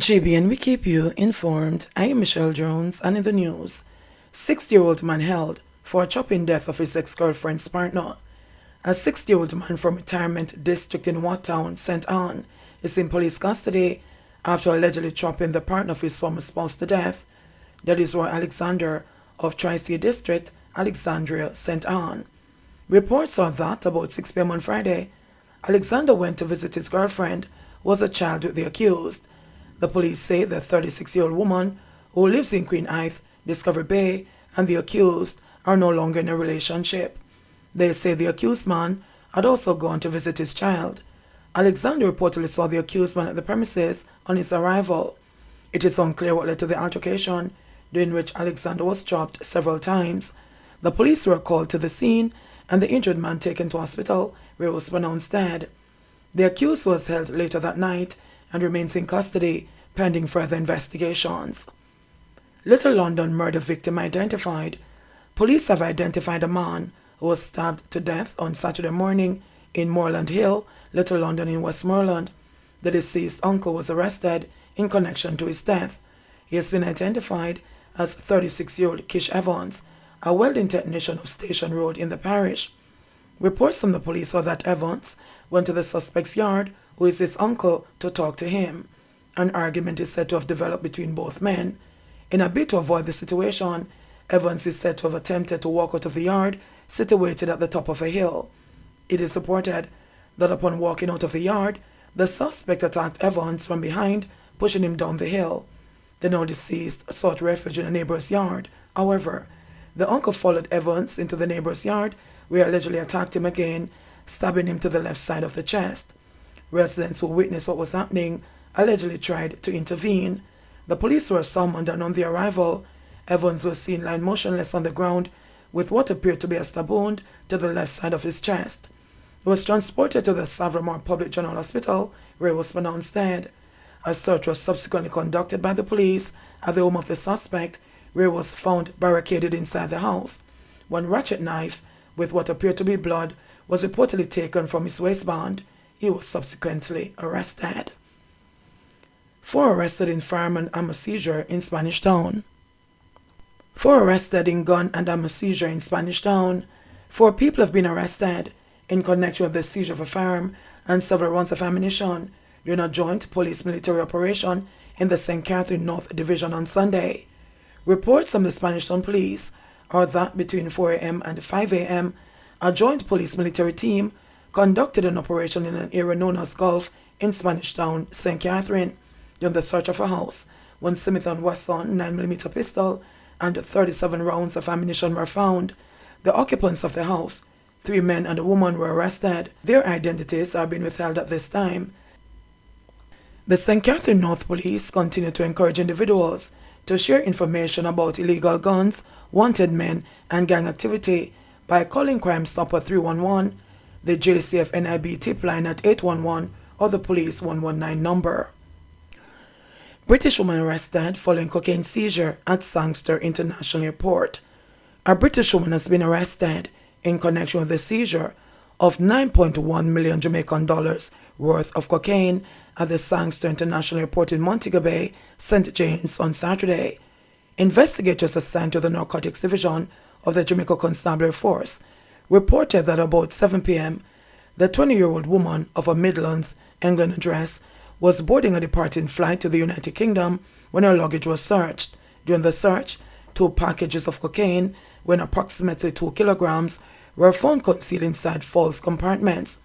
JBN, we keep you informed. I am Michelle Jones, and in the news, 60-year-old man held for a chopping death of his ex-girlfriend's partner. A 60-year-old man from retirement district in Watttown, St. Anne, is in police custody after allegedly chopping the partner of his former spouse to death. That is Roy Alexander of Tri-State District, Alexandria, St. Anne. Reports are that about 6 p.m. on Friday, Alexander went to visit his girlfriend, who was a child with the accused. The police say the 36-year-old woman, who lives in Queen Hithe, Discovery Bay, and the accused are no longer in a relationship. They say the accused man had also gone to visit his child. Alexander reportedly saw the accused man at the premises on his arrival. It is unclear what led to the altercation, during which Alexander was chopped several times. The police were called to the scene and the injured man taken to hospital, where he was pronounced dead. The accused was held later that night and remains in custody pending further investigations. Little London murder victim identified. Police have identified a man who was stabbed to death on Saturday morning in Moorland Hill, Little London in Westmoreland. The deceased uncle was arrested in connection to his death. He has been identified as 36-year-old Kish Evans, a welding technician of Station Road in the parish. Reports from the police are that Evans went to the suspect's yard, who is his uncle, to talk to him. An argument is said to have developed between both men. In a bid to avoid the situation, Evans is said to have attempted to walk out of the yard, situated at the top of a hill. It is reported that upon walking out of the yard, the suspect attacked Evans from behind, pushing him down the hill. The now deceased sought refuge in a neighbor's yard. However, the uncle followed Evans into the neighbor's yard, where he allegedly attacked him again, stabbing him to the left side of the chest. Residents who witnessed what was happening allegedly tried to intervene. The police were summoned, and on their arrival, Evans was seen lying motionless on the ground with what appeared to be a stab wound to the left side of his chest. He was transported to the Savermore Public General Hospital, where he was pronounced dead. A search was subsequently conducted by the police at the home of the suspect, where he was found barricaded inside the house. One ratchet knife with what appeared to be blood was reportedly taken from his waistband. He was subsequently arrested. 4 arrested in firearm and ammo seizure in Spanish Town. 4 arrested in gun and ammo seizure in Spanish Town. 4 people have been arrested in connection with the seizure of a firearm and several rounds of ammunition during a joint police-military operation in the St. Catherine North Division on Sunday. Reports from the Spanish Town Police are that between 4 a.m. and 5 a.m., a joint police-military team conducted an operation in an area known as Gulf in Spanish Town, St. Catherine. During the search of a house, 1 Smith & Wesson 9mm pistol and 37 rounds of ammunition were found. The occupants of the house, 3 men and a woman, were arrested. Their identities are being withheld at this time. The St. Catherine North Police continue to encourage individuals to share information about illegal guns, wanted men, and gang activity by calling Crime Stopper 311, the JCF NIB tip line at 811, or the police 119 number. British woman arrested following cocaine seizure at Sangster International Airport. A British woman has been arrested in connection with the seizure of 9.1 million Jamaican dollars worth of cocaine at the Sangster International Airport in Montego Bay, St. James on Saturday. Investigators assigned to the Narcotics Division of the Jamaica Constabulary Force reported that about 7 p.m., the 20-year-old woman of a Midlands, England address was boarding a departing flight to the United Kingdom when her luggage was searched. During the search, 2 packages of cocaine, weighing approximately 2 kilograms, were found concealed inside false compartments.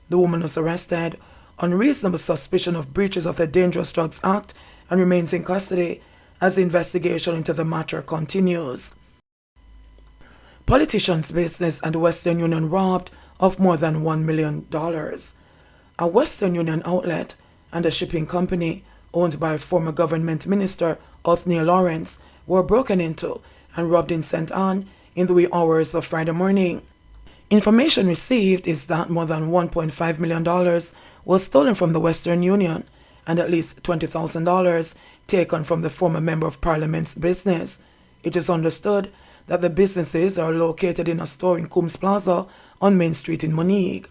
The woman was arrested on reasonable suspicion of breaches of the Dangerous Drugs Act and remains in custody as the investigation into the matter continues. Politicians' business and Western Union robbed of more than $1 million. A Western Union outlet and a shipping company owned by former government minister Othniel Lawrence were broken into and robbed in St. Anne in the wee hours of Friday morning. Information received is that more than $1.5 million was stolen from the Western Union and at least $20,000 taken from the former Member of Parliament's business. It is understood that the businesses are located in a store in Coombs Plaza on Main Street in Monique.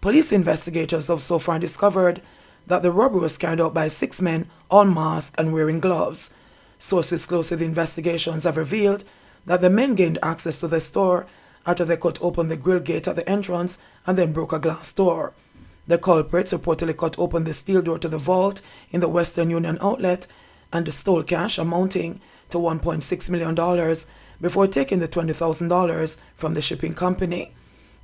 Police investigators have so far discovered that the robbery was carried out by 6 men all masked and wearing gloves. Sources close to the investigations have revealed that the men gained access to the store after they cut open the grill gate at the entrance and then broke a glass door. The culprits reportedly cut open the steel door to the vault in the Western Union outlet and stole cash amounting to $1.6 million before taking the $20,000 from the shipping company.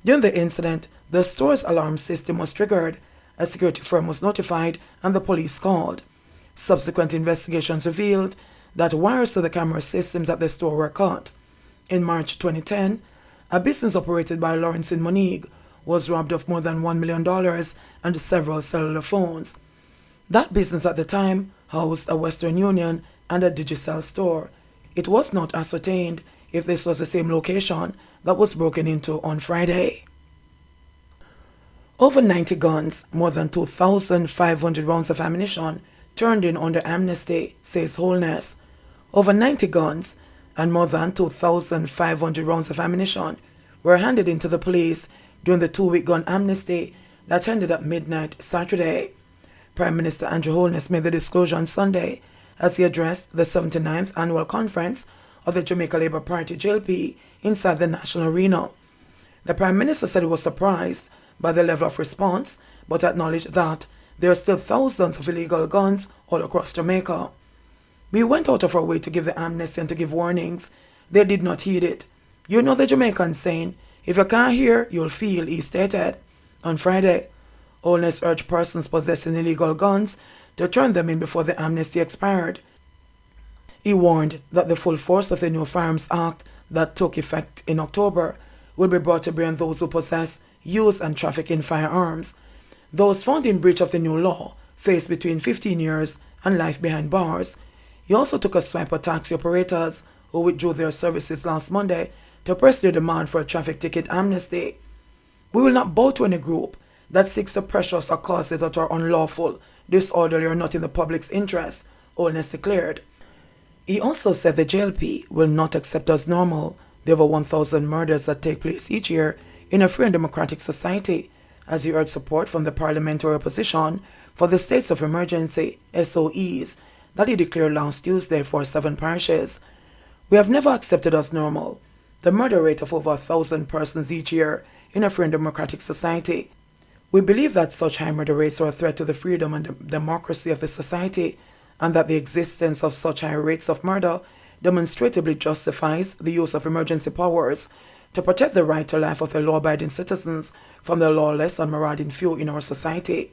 During the incident, the store's alarm system was triggered, a security firm was notified, and the police called. Subsequent investigations revealed that wires to the camera systems at the store were cut. In March 2010, a business operated by Lawrence in Monique was robbed of more than $1 million and several cellular phones. That business at the time housed a Western Union and a Digicel store. It was not ascertained if this was the same location that was broken into on Friday. Over 90 guns, more than 2,500 rounds of ammunition turned in under amnesty, says Holness. Over 90 guns and more than 2,500 rounds of ammunition were handed in to the police during the 2-week gun amnesty that ended at midnight Saturday. Prime Minister Andrew Holness made the disclosure on Sunday as he addressed the 79th annual conference of the Jamaica Labour Party JLP inside the National Arena. The Prime Minister said he was surprised by the level of response, but acknowledged that there are still thousands of illegal guns all across Jamaica. We went out of our way to give the amnesty and to give warnings. They did not heed it. You know the Jamaican saying, if you can't hear, you'll feel, he stated. On Friday, Holness urged persons possessing illegal guns to turn them in before the amnesty expired. He warned that the full force of the new Firearms Act that took effect in October will be brought to bear on those who possess, use and traffic in firearms. Those found in breach of the new law face between 15 years and life behind bars. He also took a swipe at taxi operators who withdrew their services last Monday to press their demand for a traffic ticket amnesty. We will not bow to any group that seeks to pressure us or causes that are unlawful, disorderly or not in the public's interest, Holness declared. He also said the JLP will not accept as normal the over 1,000 murders that take place each year in a free and democratic society, as he urged support from the parliamentary opposition for the states of emergency, SOEs, that he declared last Tuesday for 7 parishes. We have never accepted as normal the murder rate of over 1,000 persons each year in a free and democratic society. We believe that such high murder rates are a threat to the freedom and democracy of the society, and that the existence of such high rates of murder demonstrably justifies the use of emergency powers to protect the right to life of the law-abiding citizens from the lawless and marauding few in our society.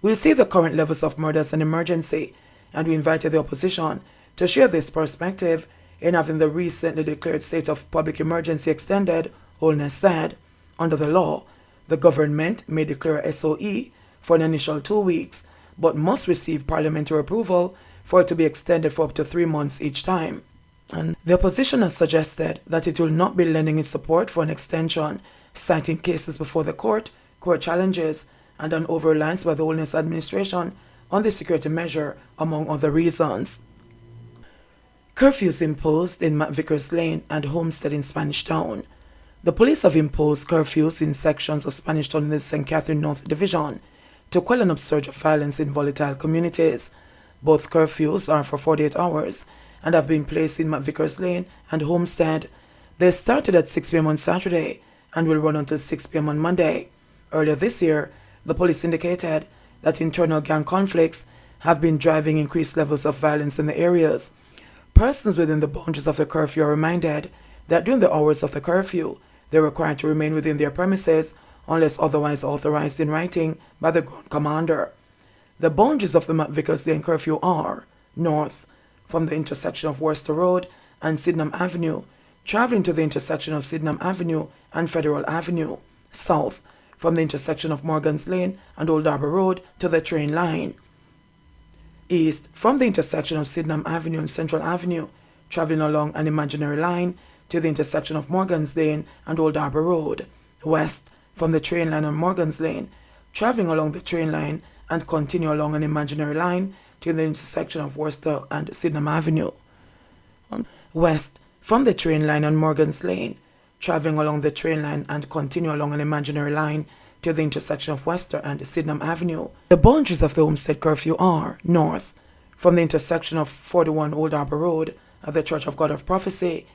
We see the current levels of murder as an emergency, and we invited the opposition to share this perspective in having the recently declared state of public emergency extended, Holness said. Under the law, the government may declare a SOE for an initial 2 weeks, but must receive parliamentary approval for it to be extended for up to 3 months each time. And the opposition has suggested that it will not be lending its support for an extension, citing cases before the court challenges, and an over-reliance by the Holness administration on the security measure, among other reasons. Curfews imposed in McVickers Lane and Homestead in Spanish Town. The police have imposed curfews in sections of Spanish Town in the St. Catherine North Division to quell an upsurge of violence in volatile communities. Both curfews are for 48 hours and have been placed in McVickers Lane and Homestead. They started at 6 p.m. on Saturday and will run until 6 p.m. on Monday. Earlier this year, the police indicated that internal gang conflicts have been driving increased levels of violence in the areas. Persons within the boundaries of the curfew are reminded that during the hours of the curfew, they are required to remain within their premises unless otherwise authorized in writing by the ground commander. The boundaries of the McVickers Lane curfew are north, from the intersection of Worcester Road and Sydenham Avenue, traveling to the intersection of Sydenham Avenue and Federal Avenue; south, from the intersection of Morgan's Lane and Old Harbour Road to the train line; east, from the intersection of Sydenham Avenue and Central Avenue, traveling along an imaginary line to the intersection of Morgan's Lane and Old Harbour Road; west, from the train line on Morgan's Lane, traveling along the train line and continue along an imaginary line to the intersection of Worcester and Sydenham Avenue; west, from the train line on Morgan's Lane, traveling along the train line and continue along an imaginary line to the intersection of Worcester and Sydenham Avenue. The boundaries of the Homestead curfew are north, from the intersection of 41 Old Harbor Road at the Church of God of Prophecy,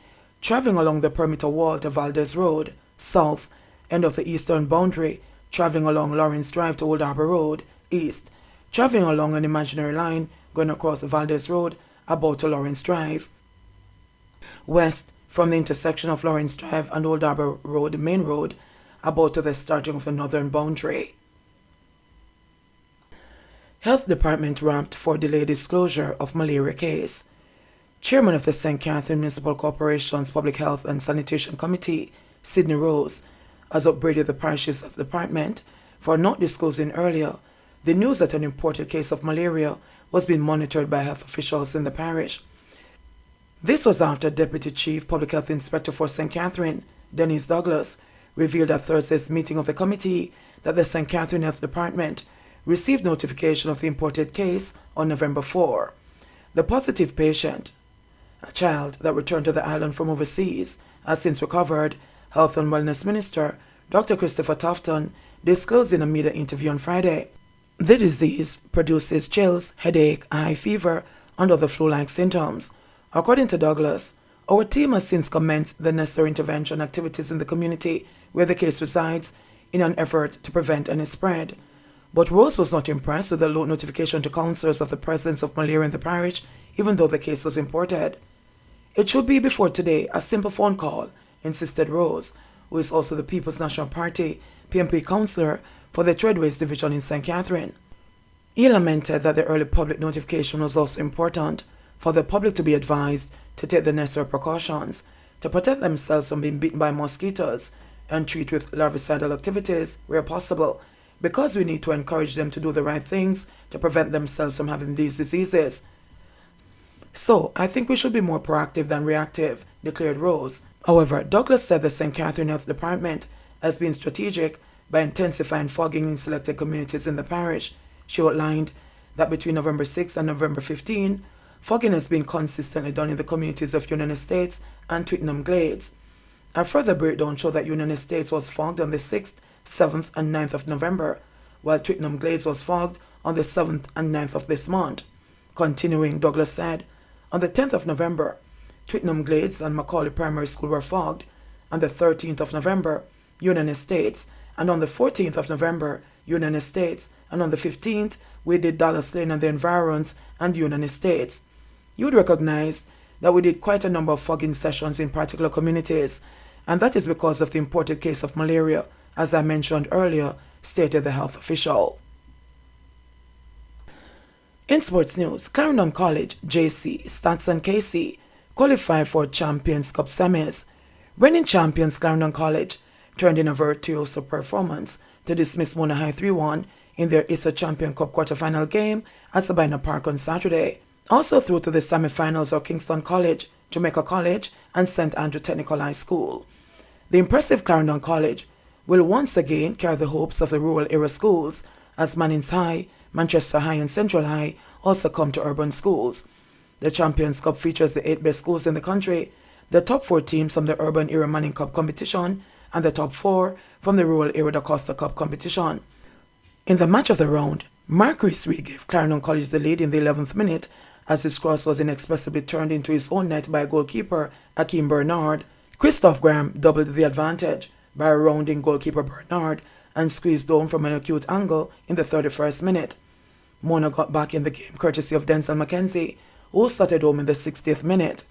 traveling along the perimeter wall to Valdez Road, south, end of the eastern boundary, traveling along Lawrence Drive to Old Harbor Road, east, traveling along an imaginary line going across Valdez Road about to Lawrence Drive, west, from the intersection of Lawrence Drive and Old Harbor Road, Main Road, about to the starting of the northern boundary. Health Department ramped for delayed disclosure of malaria case. Chairman of the St. Catherine Municipal Corporation's Public Health and Sanitation Committee, Sidney Rose, has upbraided the parish's health department for not disclosing earlier the news that an imported case of malaria was being monitored by health officials in the parish. This was after Deputy Chief Public Health Inspector for St. Catherine, Dennis Douglas, revealed at Thursday's meeting of the committee that the St. Catherine Health Department received notification of the imported case on November 4. The positive patient, a child that returned to the island from overseas, has since recovered, Health and Wellness Minister Dr. Christopher Tufton disclosed in a media interview on Friday. The disease produces chills, headache, high fever, and other flu-like symptoms. According to Douglas, our team has since commenced the necessary intervention activities in the community where the case resides in an effort to prevent any spread. But Rose was not impressed with the low notification to councillors of the presence of malaria in the parish, even though the case was imported. It should be before today a simple phone call, insisted Rose, who is also the People's National Party PMP councillor for the Treadways Division in St. Catherine. He lamented that the early public notification was also important for the public to be advised to take the necessary precautions to protect themselves from being bitten by mosquitoes and treat with larvicidal activities where possible, because we need to encourage them to do the right things to prevent themselves from having these diseases. So, I think we should be more proactive than reactive, declared Rose. However, Douglas said the St. Catherine Health Department has been strategic by intensifying fogging in selected communities in the parish. She outlined that between November 6 and November 15, fogging has been consistently done in the communities of Union Estates and Twickenham Glades. A further breakdown showed that Union Estates was fogged on the 6th, 7th, and 9th of November, while Twickenham Glades was fogged on the 7th and 9th of this month. Continuing, Douglas said, on the 10th of November, Twickenham Glades and Macaulay Primary School were fogged. On the 13th of November, Union Estates, and on the 14th of November, Union Estates, and on the 15th, we did Dallas Lane and the environs and Union Estates. You would recognize that we did quite a number of fogging sessions in particular communities, and that is because of the imported case of malaria, as I mentioned earlier, stated the health official. In sports news, Clarendon College, JC, Stats and KC qualified for Champions Cup semis. Reigning champions Clarendon College turned in a virtuoso performance to dismiss Mona High 3-1 in their ISA Champion Cup quarterfinal game at Sabina Park on Saturday. Also through to the semi-finals are Kingston College, Jamaica College, and St. Andrew Technical High School. The impressive Clarendon College will once again carry the hopes of the rural area schools as Mannings High, Manchester High, and Central High also come to urban schools. The Champions Cup features the 8 best schools in the country, the top 4 teams from the urban area Manning Cup competition, and the top 4 from the rural area Da Costa Cup competition. In the match of the round, Mark Rees gave Clarendon College the lead in the 11th minute as his cross was inexpressibly turned into his own net by goalkeeper Akeem Bernard. Christoph Graham doubled the advantage by rounding goalkeeper Bernard and squeezed home from an acute angle in the 31st minute. Mona got back in the game courtesy of Denzel McKenzie, who started home in the 60th minute.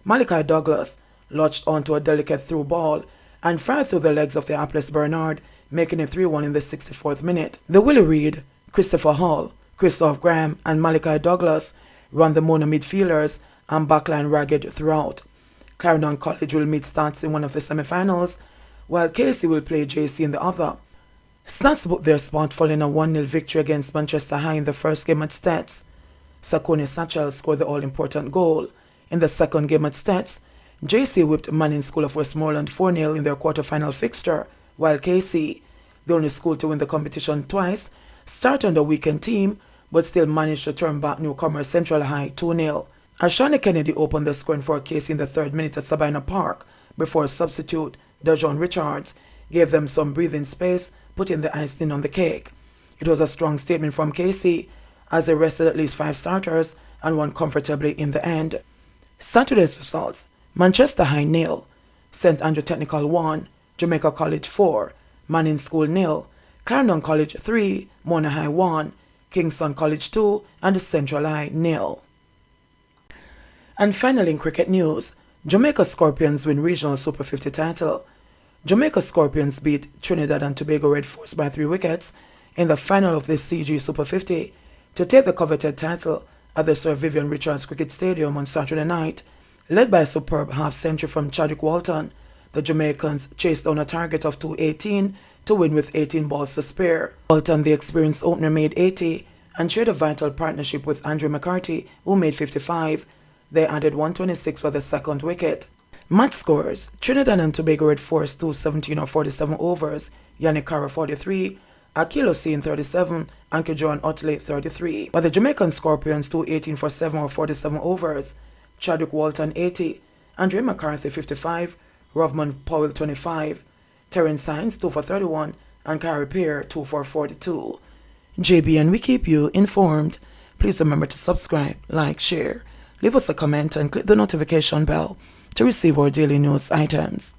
Malachi Douglas lodged onto a delicate through ball and fired through the legs of the hapless Bernard, making it 3-1 in the 64th minute. The Willie Reid, Christopher Hall, Christoph Graham, and Malachi Douglas ran the Mona midfielders and backline ragged throughout. Clarendon College will meet Stats in one of the semi-finals, while KC will play JC in the other. Stats booked their spot following a 1-0 victory against Manchester High in the first game at Stats. Sakone Satchel scored the all-important goal. In the second game at Stats, JC whipped Manning School of Westmoreland 4-0 in their quarter-final fixture, while KC, the only school to win the competition twice, started on the weekend team but still managed to turn back newcomer Central High 2-0. Ashani Kennedy opened the scoring for KC in the 3rd minute at Sabina Park before substitute Dejon Richards gave them some breathing space, putting the icing on the cake. It was a strong statement from KC as they rested at least 5 starters and won comfortably in the end. Saturday's results: Manchester High 0, St Andrew Technical 1, Jamaica College 4, Manning School 0, Clarendon College 3, Mona High 1, Kingston College 2, and Central High 0. And finally in cricket news, Jamaica Scorpions win regional Super 50 title. Jamaica Scorpions beat Trinidad and Tobago Red Force by 3 wickets in the final of the CG Super 50 to take the coveted title at the Sir Vivian Richards Cricket Stadium on Saturday night. Led by a superb half-century from Chadwick Walton, the Jamaicans chased down a target of 218 to win with 18 balls to spare. Walton, the experienced opener, made 80 and shared a vital partnership with Andrew McCarthy, who made 55. They added 126 for the second wicket. Match scores: Trinidad and Tobago Red Force 217 or 47 overs, Yannick Carra 43, Akil Hussain 37, and Kejuan Utley 33. But the Jamaican Scorpions 218 for 7 or 47 overs, Chadwick Walton 80, Andre McCarthy 55, Rovman Powell 25, Terence Hines 2 for 31, and Carrie Pear 2 for 42. JBN, we keep you informed. Please remember to subscribe, like, share, leave us a comment, and click the notification bell to receive our daily news items.